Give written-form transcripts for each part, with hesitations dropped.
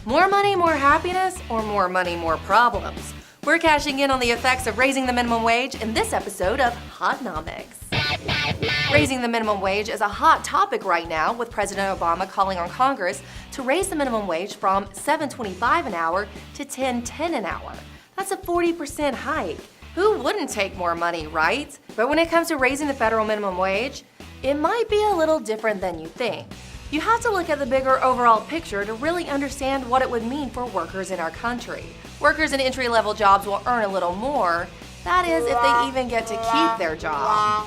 More money, more happiness, or more money, more problems? We're cashing in on the effects of raising the minimum wage in this episode of Hotnomics. Raising the minimum wage is a hot topic right now, with President Obama calling on Congress to raise the minimum wage from $7.25 an hour to $10.10 an hour. That's a 40% hike. Who wouldn't take more money, right? But when it comes to raising the federal minimum wage, it might be a little different than you think. You have to look at the bigger overall picture to really understand what it would mean for workers in our country. Workers in entry-level jobs will earn a little more. That is, if they even get to keep their job.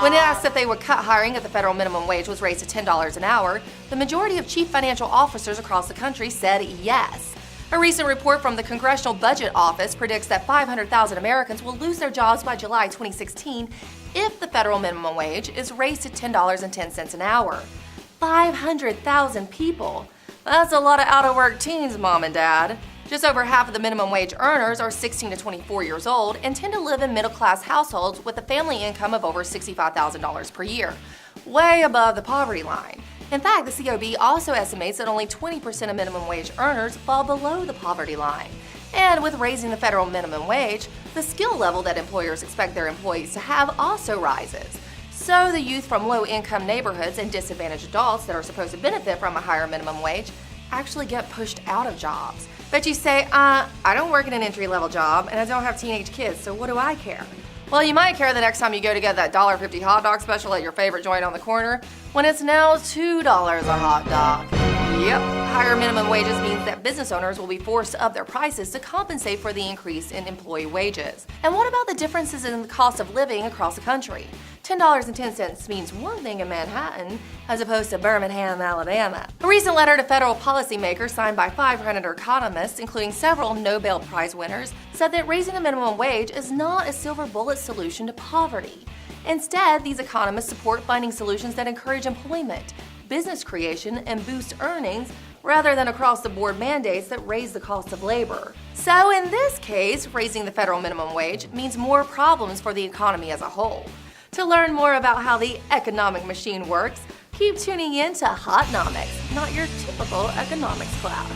When asked if they would cut hiring if the federal minimum wage was raised to $10 an hour, the majority of chief financial officers across the country said yes. A recent report from the Congressional Budget Office predicts that 500,000 Americans will lose their jobs by July 2016 if the federal minimum wage is raised to $10.10 an hour. 500,000 people. That's a lot of out-of-work teens, Mom and Dad. Just over half of the minimum wage earners are 16 to 24 years old and tend to live in middle-class households with a family income of over $65,000 per year, way above the poverty line. In fact, the COB also estimates that only 20% of minimum wage earners fall below the poverty line. And with raising the federal minimum wage, the skill level that employers expect their employees to have also rises. So the youth from low-income neighborhoods and disadvantaged adults that are supposed to benefit from a higher minimum wage actually get pushed out of jobs. But you say, I don't work in an entry-level job and I don't have teenage kids, so what do I care? Well, you might care the next time you go to get that $1.50 hot dog special at your favorite joint on the corner, when it's now $2 a hot dog. Yep, higher minimum wages means that business owners will be forced to up their prices to compensate for the increase in employee wages. And what about the differences in the cost of living across the country? $10.10 means one thing in Manhattan as opposed to Birmingham, Alabama. A recent letter to federal policymakers signed by 500 economists, including several Nobel Prize winners, said that raising the minimum wage is not a silver bullet solution to poverty. Instead, these economists support finding solutions that encourage employment, business creation, and boost earnings rather than across-the-board mandates that raise the cost of labor. So in this case, raising the federal minimum wage means more problems for the economy as a whole. To learn more about how the economic machine works, keep tuning in to Hotnomics, not your typical economics class.